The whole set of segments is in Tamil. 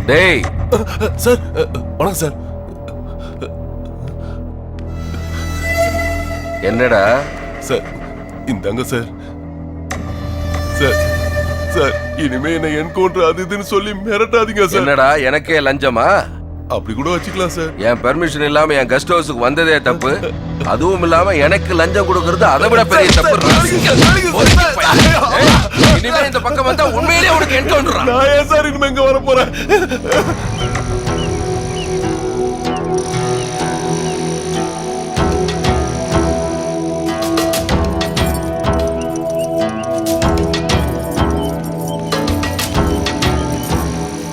டேய் சார் வணக்கம் சார். என்னடா சார் இந்தாங்க சார். சார் சார் இனிமே என்ன என்கவுண்டர் அது இதுன்னு சொல்லி மிரட்டாதீங்க சார். என்னடா எனக்கே லஞ்சமா? அப்படி கூட வச்சுக்கலாம் சார். என் பெர்மிஷன் இல்லாம என் கெஸ்ட் ஹவுஸுக்கு வந்ததே தப்பு. அதுவும் இல்லாம எனக்கு லஞ்சம் கொடுக்கறது அதை விட பெரிய தப்பு. இனிமே இந்த பக்கம் வந்தா உண்மையிலேயே உனக்கு என்கவுண்டர். நான் ஏன் சார் இனிமே இங்க வர போறேன்?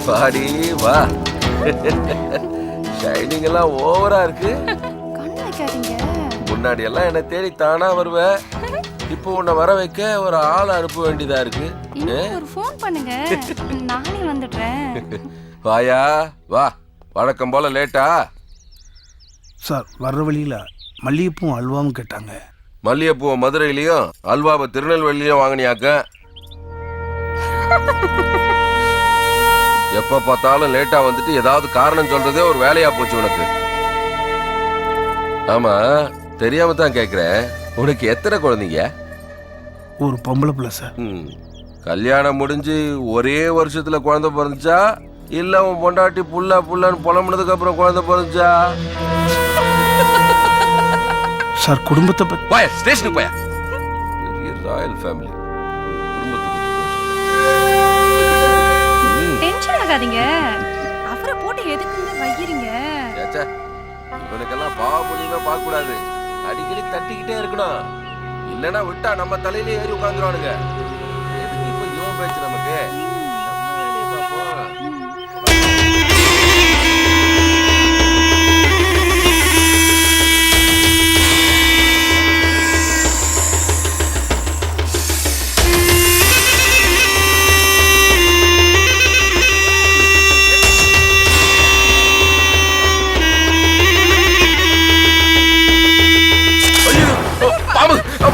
பாடி வா. ஷைனிங் எல்லாம் ஓவரா இருக்கு. முன்னாடி எல்லாம் என்ன தேடி தானா வருவேன். இப்போ உன்னை வர வைக்க ஒரு ஆள் அனுப்ப வேண்டியதா இருக்கு. ஒரு ஃபோன் பண்ணுங்க, நானே வந்துடுறேன். வாயா வா. வழக்கம் போல லேட்டா? சார் வர்ற வழியில மல்லிகைப்பூவும் அல்வாவும் கேட்டாங்க. மல்லிகைப்பூவை மதுரையிலயும் அல்வாவை திருநெல்வேலியிலும் வாங்கினியாக்க? எப்ப பார்த்தாலும் லேட்டா வந்துட்டு ஏதாவது காரணம் சொல்றதே ஒரு வேலையா போச்சு உனக்கு. ஆமா, தெரியாம தான் கேக்குறேன். உனக்கு எத்தனை குழந்தைங்க? ஒரு பொம்பளை பிள்ளை சார். கல்யாணம் முடிஞ்சு ஒரே வருஷத்துல குழந்தை பிறந்துச்சா இல்ல உன் பொண்டாட்டி புள்ள புள்ளன்னு புலம்புனதுக்கு அப்புறம் குழந்தை பிறந்துச்சா? சார் குடும்பத்தை பத்தி போய ஸ்டேஷனுக்கு போய. ராயல் ஃபேமிலி டென்ஷன் ஆகாதீங்க. அவரை போட்டு எதுக்குங்க வைக்கிறீங்க? இவனுக்கெல்லாம் பாவப்புண்ணியமே பார்க்க கூடாது. அடிக்கடி தட்டிக்கிட்டே இருக்கணும். இல்லைன்னா விட்டா நம்ம தலையிலே ஏறி உட்காந்துருவானுங்க. எதுக்கு இப்ப இவன் பேச்சு நமக்கு?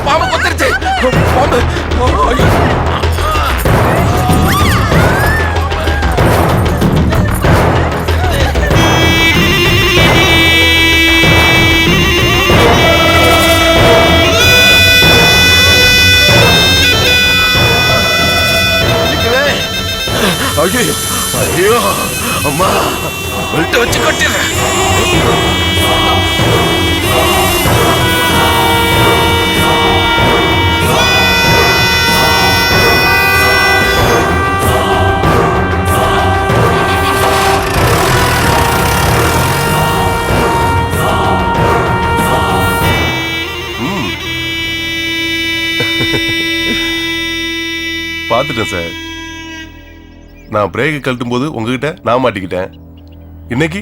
பாம்பு கொத்திருச்சு. பாம்பு. ஐயோ ஐயோ அம்மா பெல்ட் வச்சு கட்டிடுறேன். பார்த்துட்டேன் சார். நான் பிரேக்கை கழட்டும் போது உங்ககிட்ட நான் மாட்டிக்கிட்டேன். இன்னைக்கு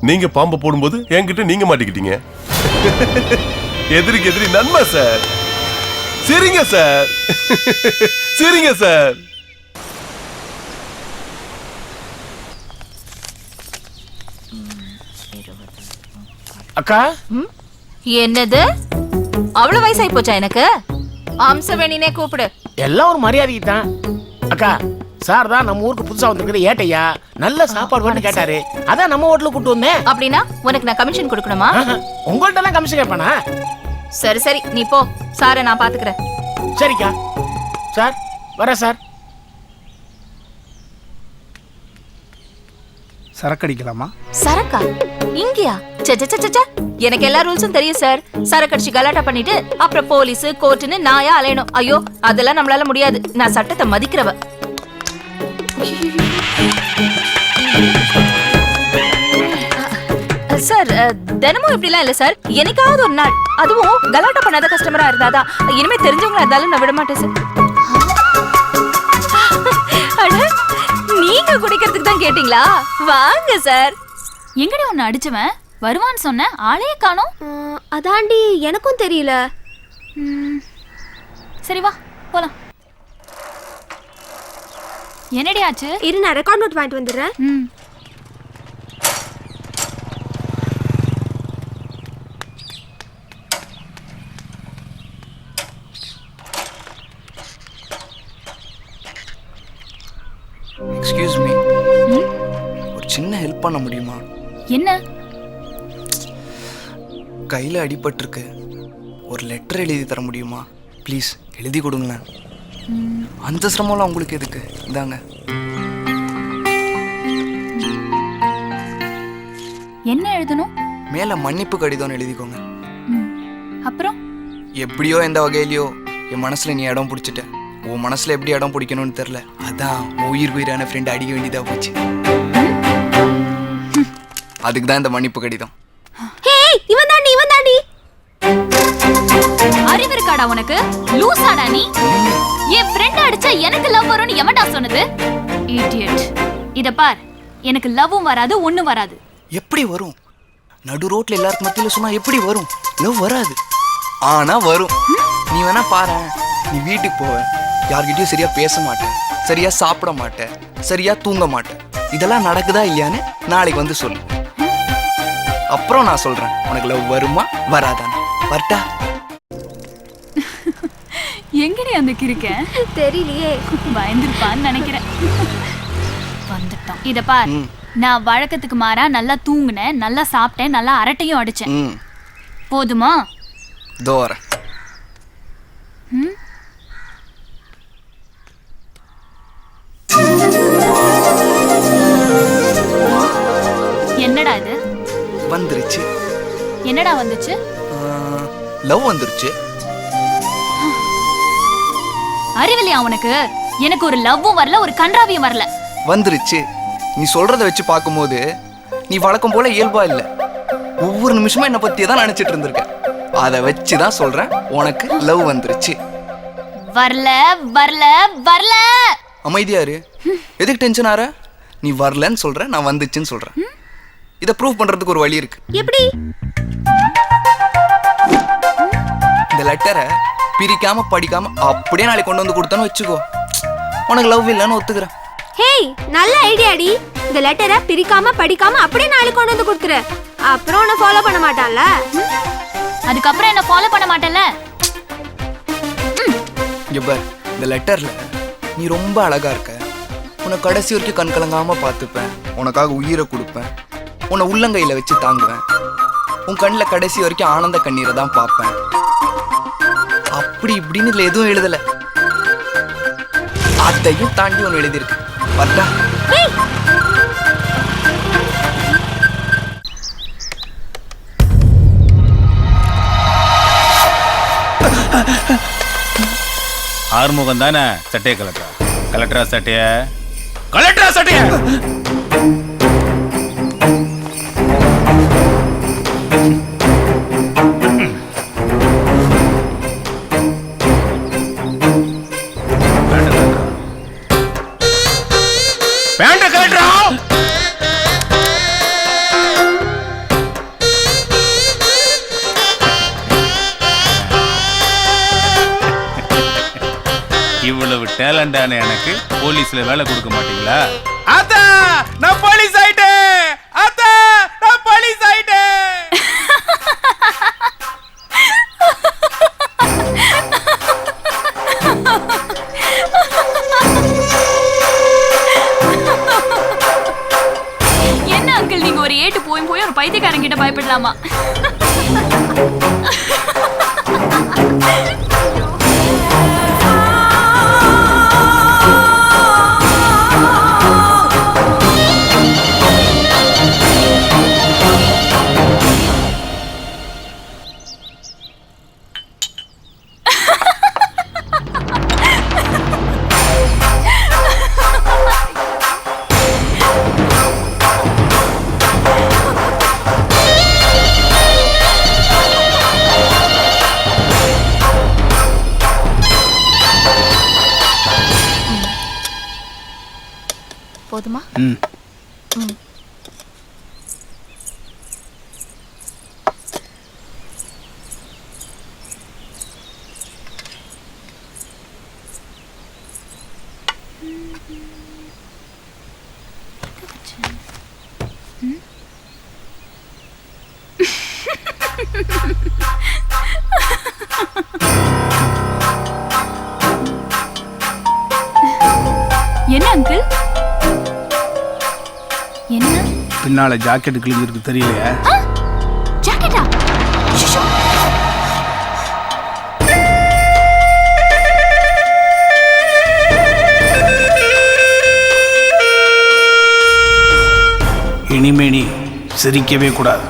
நீங்க பாம்பை போடும்போது என்கிட்ட நீங்க மாட்டிக்கிட்டீங்க. எதிரிக்கு எதிரி நன்மை சார். சரிங்க சார். சரிங்க சார். அக்கா என்னது? அவ்வளவு வயசாயி போச்சா எனக்கு? அம்சவேணினே கூப்பிடு. எல்லாம் ஒரு மரியாதைக்கு தான். அக்கா சார் தான் நம்ம ஊருக்கு புதுசா வந்திருக்கிற ஏட்டையா நல்ல சாப்பாடு வேணும் கேட்டாரு. அதான் நம்ம ஹோட்டலுக்கு கூட்டு வந்தேன். அப்படின்னா உனக்கு நான் கமிஷன் கொடுக்கணுமா? உங்கள்ட்ட எல்லாம் கமிஷன் கேட்பானா? சரி சரி நீ போ, சாரை நான் பாத்துக்கிறேன். சரிக்கா. சார் வர சார். சரக்கு அடிக்கலாமா? சரக்கா? இங்கயா? எனக்கு எல்லா ரூல்ஸும் தெரியும் சார். சரக்கு அடிச்சு கலாட்டா பண்ணிட்டு அப்புறம் போலீஸ் கோர்ட்டுன்னு நாயா அலையணும். ஐயோ அதெல்லாம் நம்மளால முடியாது. நான் சட்டத்தை மதிக்கிறவ. சார் தினமும் இப்படிலாம் இல்ல சார். என்னைக்காவது ஒரு நாள், அதுவும் கலாட்டா பண்ணாத கஸ்டமரா இருந்தாதான். இனிமே தெரிஞ்சவங்களா இருந்தாலும் நான் விட மாட்டேன் சார். நீங்க குடிக்கிறதுக்கு தான் கேட்டீங்களா? வாங்க சார். எங்கடி உன்னை அடிச்சவன் வருவான்னு சொன்ன, ஆளையே காணோம். அதாண்டி எனக்கும் தெரியல. சரி வா போலாம். என்னடி ஆச்சு? இரு நான் ரெக்கார்ட் நோட் வாங்கிட்டு வந்துடுறேன். எக்ஸ்கியூஸ் மீ, ஒரு சின்ன ஹெல்ப் பண்ண முடியுமா? என்ன? கையில் அடிபட்டிருக்கு, ஒரு லெட்டர் எழுதி தர முடியுமா? ப்ளீஸ் எழுதி கொடுங்களேன். அந்த சிரமம்லாம் உங்களுக்கு எதுக்கு? இந்தாங்க. என்ன எழுதணும்? மேலே மன்னிப்பு கடிதம்னு எழுதிக்கோங்க. அப்புறம்? எப்படியோ எந்த வகையிலையோ என் மனசில் நீ இடம் பிடிச்சிட்ட. உன் மனசில் எப்படி இடம் பிடிக்கணும்னு தெரில, அதான் உயிரான ஃப்ரெண்ட் அடிக்க வேண்டியதாக போச்சு. அதுக்கு தான் இந்த மன்னிப்பு கடிதம். இவன் தாண்டி அறிவு இருக்காடா உனக்கு? லூசாடா நீ? என் ஃப்ரெண்ட் அடிச்சா எனக்கு லவ் வரும்னு எவன்டா சொன்னது? இடியட். இத பார், எனக்கு லவ்வும் வராது, ஒண்ணும் வராது. எப்படி வரும்? நடு ரோட்ல எல்லாருக்கும் மத்தியில சொன்னா எப்படி வரும்? லவ் வராது, ஆனா வரும். நீ வேணா பாரு, நீ வீட்டுக்கு போவ, யார்கிட்டயும் சரியா பேச மாட்டேன், சரியா சாப்பிட மாட்டேன், சரியா தூங்க மாட்டேன். இதெல்லாம் நடக்குதா இல்லையான்னு நாளைக்கு வந்து சொல்லு. அப்புறம் நான் சொல்றேன் உனக்கு லவ் வருமா வராதான்னு. வரட்டா? எங்கடி அந்த கிறுக்க? தெரியலையே. பயந்துருப்பான்னு நினைக்கிறேன். வந்துட்டான். இத பார், நான் வழக்கத்துக்கு மாறா நல்லா தூங்குனேன், நல்லா சாப்பிட்டேன், நல்லா அரட்டையும் அடிச்சேன். போதுமா? தோற என்னடா இது? வந்துருச்சு. என்னடா வந்துச்சு? லவ் வந்துருச்சு. அறிவில்லையா உனக்கு? எனக்கு ஒரு லவ்வும் வரல, ஒரு கன்றாவியும் வரல. வந்துருச்சு. நீ சொல்றத வச்சு பார்க்கும்போது நீ வழக்கம் போல இயல்பா இல்ல. ஒவ்வொரு நிமிஷமும் என்ன பத்தியே தான் நினைச்சிட்டு இருந்திருக்க. அதை வச்சுதான் சொல்றேன் உனக்கு லவ் வந்துருச்சு. வரல வரல வரல. அமைதியாரு. எதுக்கு டென்ஷன் ஆற? நீ வரலன்னு சொல்ற, நான் வந்துச்சுன்னு சொல்றேன். இதை ப்ரூவ் பண்றதுக்கு ஒரு வழி இருக்கு. எப்படி? இந்த லெட்டரை பிரிக்காம படிக்காம அப்படியே நாளைக்கு கொண்டு வந்து கொடுத்தேன்னு வச்சுக்கோ, உனக்கு லவ் இல்லைன்னு ஒத்துக்கிறேன். ஹேய், நல்ல ஐடியாடி. இந்த லெட்டரை பிரிக்காம படிக்காம அப்படியே நாளைக்கு கொண்டு வந்து கொடுத்துரு. அப்புறம் உன்னை ஃபாலோ பண்ண மாட்டான்ல? அதுக்கப்புறம் என்ன ஃபாலோ பண்ண மாட்டேன்ல? பார், இந்த லெட்டர்ல நீ ரொம்ப அழகா இருக்க, உன்னை கடைசி வரைக்கும் கண் கலங்காம பார்த்துப்பேன், உனக்காக உயிரை கொடுப்பேன், உன்னை உள்ளங்கையில வச்சு தாங்குவேன், உன் கண்ணில் கடைசி வரைக்கும் ஆனந்த கண்ணீரை தான் பார்ப்பேன், அப்படி இப்படின்னு இதுல எதுவும் எழுதல. அதையும் தாண்டி ஒன்று எழுதியிருக்கு. பார்த்தா ஆறுமுகம் தானே சட்டையை கலெக்டரா சட்டைய பேண்ட கலெக்டரா. இவ்வளவு டேலண்டான எனக்கு போலீஸ்ல வேலை கொடுக்க மாட்டீங்களா? அத்தா, நான் போலீஸ் ஆயிட்டேன். அத்தா, நான் போலீஸ் ஆயிட்டேன். என்ன அங்கிள், நீங்க ஒரு ஏட்டு போய் போய் ஒரு பைத்தியக்காரன் கிட்ட பயப்படலாமா? போதுமா? என்ன அங்கிள்? பின்னால ஜாக்கெட் கிழிஞ்சிருக்கு தெரியலையா? ஜாக்கெட்டா? ஷிஷோ. இனிமே நீ சிரிக்கவே கூடாது.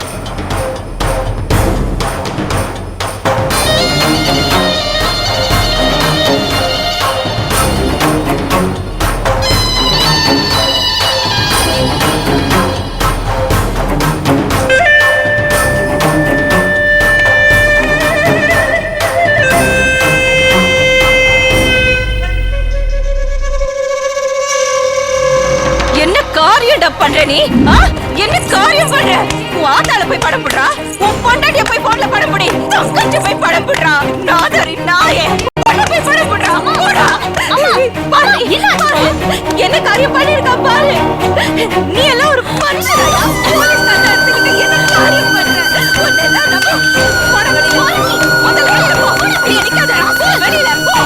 பண்ற நீ என்ன காரியம் பண்ற? உன் ஆத்தால போய் படம் போடுறா, உன் பொண்டாட்டிய போய் போன்ல படம் போடி, தங்கச்சி போய் படம் போடுறா, நாதரி நாயே போய் படம் போடுறா. போடா பாரு, என்ன காரியம் பண்ணிருக்கா பாரு. நீ எல்லாம் ஒரு மனுஷனாயா? போலீஸ் எடுத்துக்கிட்டு என்ன காரியம் பண்ற? உன்னெல்லாம் நம்ம போட வெளியே முதல்ல வெளியில போ. நீ நிக்காத, வெளியில போ.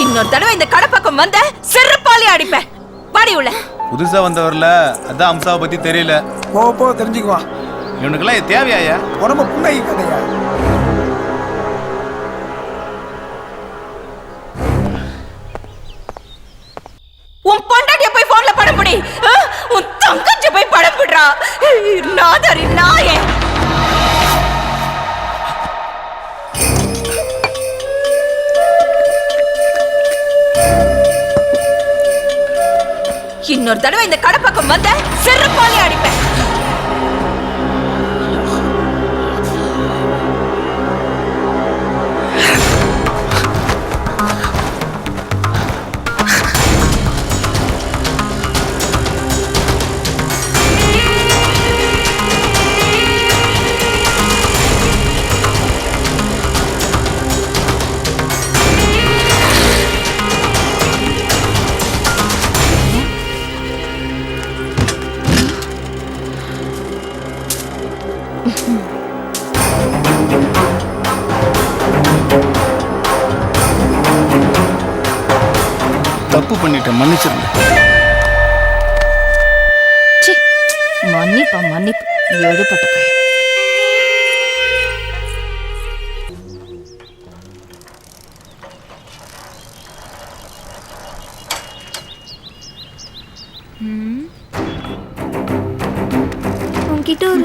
இன்னொரு தடவை இந்த கடை பக்கம் வந்த செருப்பாலி அடிப்பேன். பாடி உள்ள. புதுசா வந்தவர்ல அதான் அம்சாவை பத்தி தெரியல. போ தெரிஞ்சுக்குவா. இவனுக்கெல்லாம் இது தேவையாயா? உடம்பு புண்ணை கதையா? உன் பொண்டாட்டிய போய் போன்ல படம் போடி, உன் தங்கச்சி போய் படம் போடுறா, நாதரி நாயே. இன்னொரு தடவை இந்த கடை பக்கம் வந்த செருப்பாலி அடிப்பேன். தப்பு பண்ணிட்டேன், மன்னிச்சிருங்க. மன்னிப்பா மன்னிப்பு, எழுப்பட்ட பையன். உன்கிட்ட ஒரு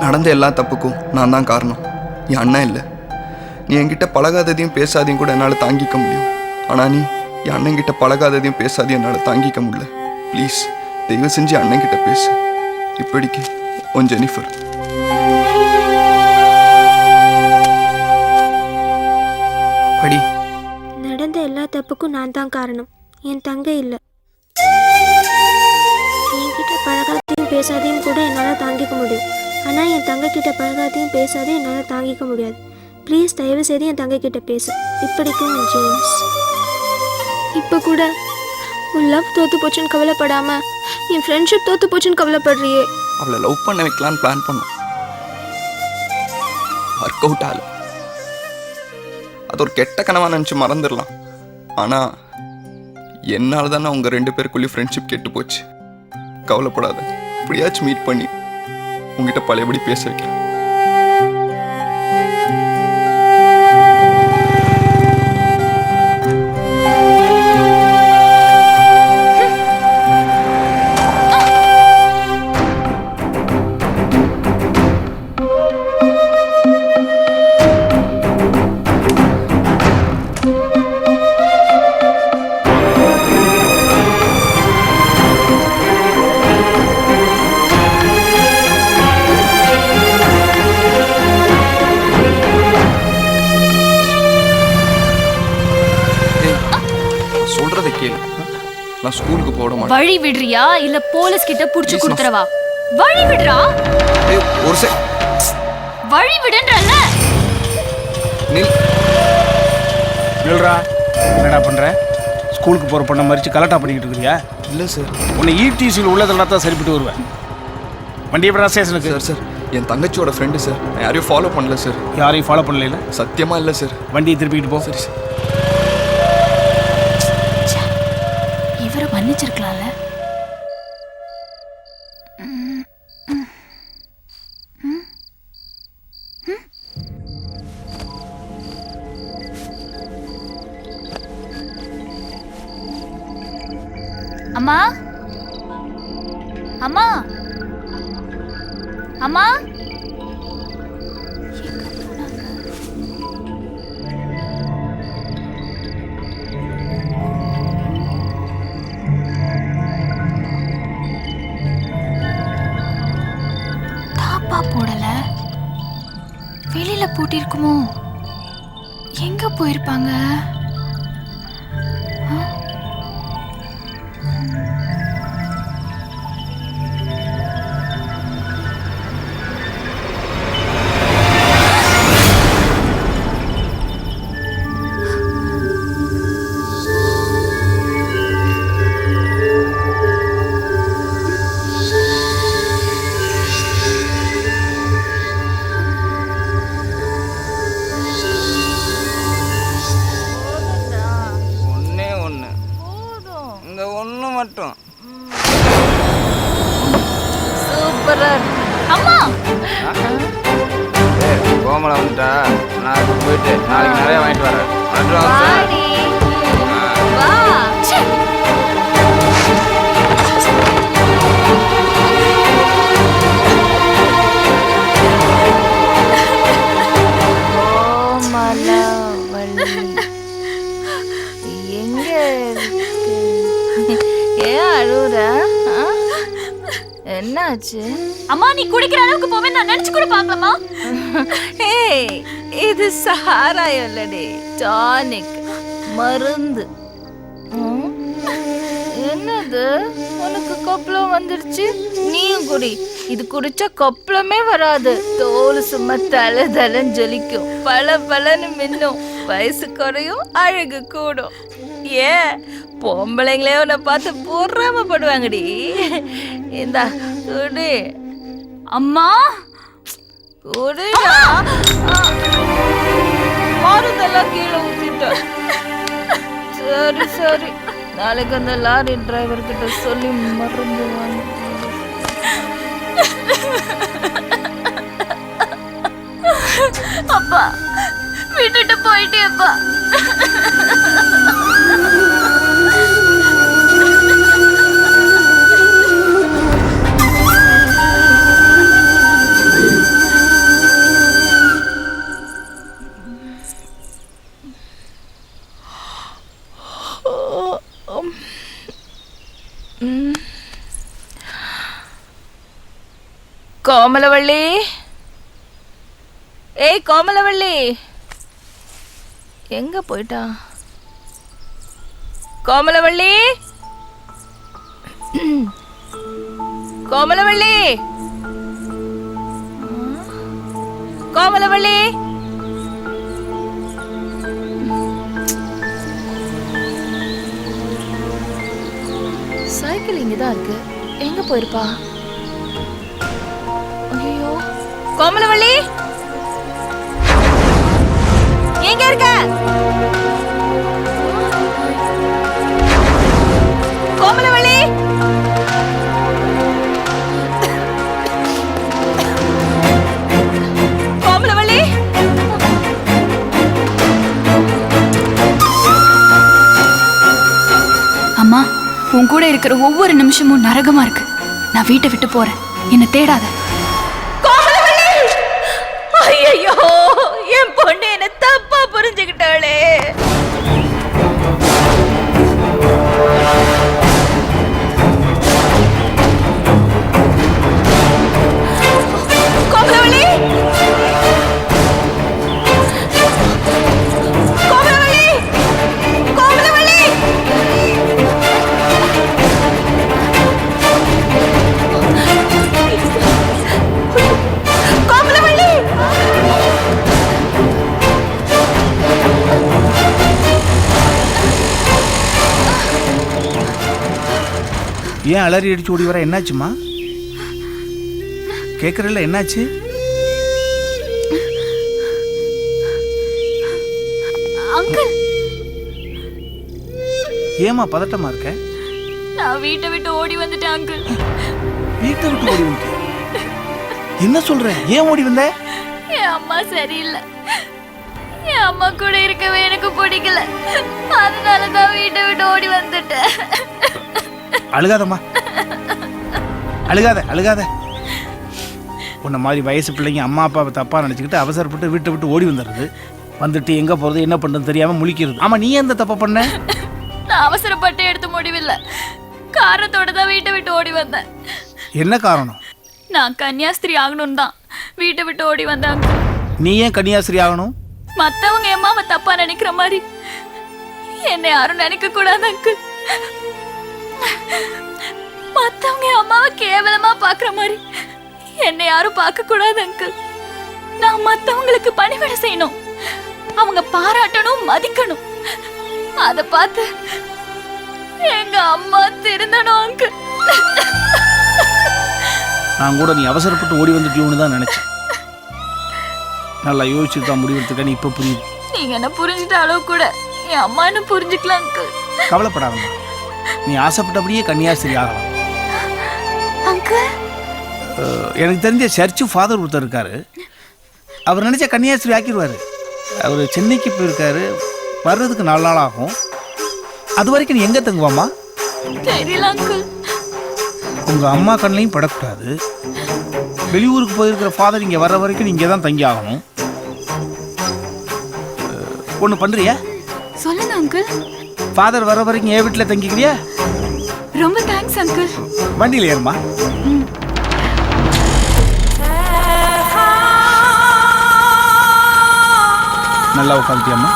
நடந்த எல்லா தப்புக்கும் நான் தான் காரணம், என் அண்ணன் இல்லை. நீ என்கிட்ட பழகாததையும் பேசாதையும் கூட என்னால் தாங்கிக்க முடியும். ஆனால் நீ என் அண்ணன்கிட்ட பழகாததையும் பேசாதையும் என்னால் தாங்கிக்க முடியல. ப்ளீஸ் தயவு செஞ்சு அண்ணன்கிட்ட பேசு. இப்படிக்கு உன் ஜெனிஃபர். படி. நடந்த எல்லா தப்புக்கும் நான் தான் காரணம், என் தங்கை இல்லை. என்கிட்ட பழகாதையும் பேசாதையும் கூட என்னால் தாங்கிக்க முடியும். ஆனால் என் தங்கைக்கிட்ட பழகாதையும் பேசாதையும் என்னால் தாங்கிக்க முடியாது. ப்ளீஸ் தயவு செய்து என் தங்கைக்கிட்ட பேசு. இப்படிக்கும் ஜேம்ஸ். இப்போ கூட உன் லவ் தோத்து போச்சுன்னு கவலைப்படாம என் ஃப்ரெண்ட்ஷிப் தோத்து போச்சுன்னு கவலைப்படுறியே. அவளை லவ் பண்ண வைக்கலான்னு பிளான் பண்ணோம். ஒர்க் அவுட் ஆகல. அது ஒரு கெட்ட கனவா நினச்சி மறந்துடலாம். ஆனால் என்னால் தானே உங்கள் 2 பேருக்குள்ளேயும் ஃப்ரெண்ட்ஷிப் கெட்டு போச்சு. கவலைப்படாத, இப்படியாச்சும் மீட் பண்ணி உங்ககிட்ட பழையபடி பேச வைக்கிறேன். கேளு. நான் ஸ்கூலுக்கு போட மாட்டேன். வழி விடுறியா இல்ல போலீஸ் கிட்ட புடிச்சு Please, கொடுத்துறவா? வழி விடுறா. ஏய் ஒரு வழி விடுன்றல்ல. நில்றா. என்னடா பண்ற? ஸ்கூலுக்கு போற பொண்ணை மறிச்சு கலட்டா பண்ணிக்கிட்டு இருக்கிறியா? இல்லை சார். உன்னை ஈடிசியில் உள்ளதெல்லாம் தான் சரிப்பட்டு வருவேன். வண்டி எப்படா ஸ்டேஷனுக்கு? சார் என் தங்கச்சியோட ஃப்ரெண்டு சார். நான் யாரையும் ஃபாலோ பண்ணல சார். யாரையும் ஃபாலோ பண்ணல? சத்தியமா இல்லை சார். வண்டியை திருப்பிக்கிட்டு போ. சரி சார். இவரை மன்னிச்சிருக்கலாம்ல. அம்மா அம்மா அம்மா தாப்பா போடல, வெளியில பூட்டிருக்குமோ? எங்க போயிருப்பாங்க? அம்மா கோமலை வந்துட்டா நான் போயிட்டு நாளைக்கு நிறைய வாங்கிட்டு வரேன். எங்க ஏன் அழுவுற? என்னாச்சு? அம்மா நீ குடிக்கிற அளவுக்கு போவே நான் நினைச்சு கூட பார்க்கலாமா? ஏய் இது சாராயம் இல்லடி, டானிக், மருந்து. என்னது உனக்கு கொப்பளம் வந்துருச்சு? நீயும் குடி. இது குடிச்சா கொப்பளமே வராது. தோல் சும்மா தலை தலைன்னு ஜொலிக்கும், பல பலன்னு மின்னும், வயசு குறையும், அழகு கூடும். ஏன் பொம்பளைங்களே உன்னை பார்த்து பொறாமப்படுவாங்கடி. இந்தா குடி. அம்மா குடிடா. மருந்தெல்லாம் கீழே ஊத்திட்ட. சரி சரி, நாளைக்கு அந்த லாரி டிரைவர் கிட்ட சொல்லி மருந்து வாங்க. அப்பா விட்டுட்டு போயிட்டேப்பா. கோமலவள்ளி, ஏய் கோமலவள்ளி, எங்க போயிட்டா? கோமலவள்ளி, கோமலவள்ளி, கோமலவள்ளி. சைக்கிள் இங்கதான் இருக்கு, எங்க போயிருப்பா? ஐயோ, கோமலவள்ளி எங்க இருக்க? கோமலவள்ளி, கோமலவள்ளி. அம்மா உன் கூட இருக்கிற ஒவ்வொரு நிமிஷமும் நரகமா இருக்கு. நான் வீட்டை விட்டு போறேன், என்ன தேடாத. ஐயோ, என் பொண்ணு என்ன தப்பா புரிஞ்சுக்கிட்டாளே. கோமலவள்ளி, கோமலவள்ளி, கோமலவள்ளி. ஏன் அலறி அடிச்சு ஓடி வர? என்னாச்சுமா? கேட்கறல என்னாச்சு? அங்கிள், ஏமா பதட்டமா இருக்க? நான் வீட்டை விட்டு ஓடி வந்துட்டேன் அங்கிள். வீட்டை விட்டு ஓடி வந்து? என்ன சொல்ற? ஏன் ஓடி வந்த? என் அம்மா சரியில்லை. என் அம்மா கூட இருக்கவே எனக்கு பிடிக்கல. அதனாலதான் வீட்டை விட்டு ஓடி வந்துட்டேன். அழுகாதம்மா, அழுகாத அழுகாத. உன்ன மாதிரி வயசு பிள்ளைங்க அம்மா அப்பாவை தப்பா நினைச்சுக்கிட்டு அவசரப்பட்டு வீட்டை விட்டு ஓடி வந்துடுறது. வந்துட்டு எங்க போறது என்ன பண்றது தெரியாம முழிக்கிறது. ஆமா, நீ எந்த தப்ப பண்ண? நான் அவசரப்பட்டு எடுத்த முடிவில்லை. காரணத்தோட தான் வீட்டை விட்டு ஓடி வந்தேன். என்ன காரணம்? நான் கன்னியாஸ்திரி ஆகணும்னு தான் வீட்டை விட்டு ஓடி வந்தாங்க. நீ ஏன் கன்னியாஸ்திரி ஆகணும்? மத்தவங்க என் அம்மாவை தப்பா நினைக்கிற மாதிரி என்னை யாரும் நினைக்க கூடாது அங்கிள். மத்தவங்க என் அம்மாவை கேவலமா பாக்குற மாதிரி என்னை யாரும் பார்க்க கூடாது அங்கிள். நான் மத்தவங்களுக்கு பணிவிடை செய்யணும், அவங்க பாராட்டணும், மதிக்கணும். அத பார்த்து எங்க அம்மா திருந்தணும் அங்கிள். நான் கூட நீ அவசரப்பட்டு ஓடி வந்துட்டியோன்னு தான் நினைச்சேன். நல்லா யோசிச்சுட்டு தான் முடிவெடுத்துக்க. நீ இப்ப புரியுது. நீங்க என்ன புரிஞ்சுட்ட அளவு கூட என் அம்மா என்ன புரிஞ்சுக்கலாம் அங்கிள். கவலைப்படாதம்மா, நீ ஆசைப்பட்டபடியே கன்னியாஸ்திரி ஆகலாம். அங்கிள், எனக்கு தெரிஞ்ச சர்ச்சு ஃபாதர் ஒருத்தர் இருக்காரு. அவர் நினைச்சா கன்னியாஸ்திரி ஆக்கிடுவாரு. அவர் சென்னைக்கு போயிருக்காரு, வர்றதுக்கு 4 நாள் ஆகும். அது வரைக்கும் நீ எங்க தங்குவாமா? தெரியல அங்கிள். உங்க அம்மா கண்ணையும் படக்கூடாது. வெளியூருக்கு போயிருக்கிற ஃபாதர் இங்க வர்ற வரைக்கும் நீ இங்கே தான் தங்கி ஆகணும். ஒன்று பண்றியா? சொல்லுங்க அங்கிள். ஃபாதர் வர வரைக்கும் என் வீட்டில் தங்கிக்கிறியா? ரொம்ப தேங்க்ஸ் அங்கிள். வண்டியில் ஏறுமா. நல்லா உட்காந்துட்டியம்மா.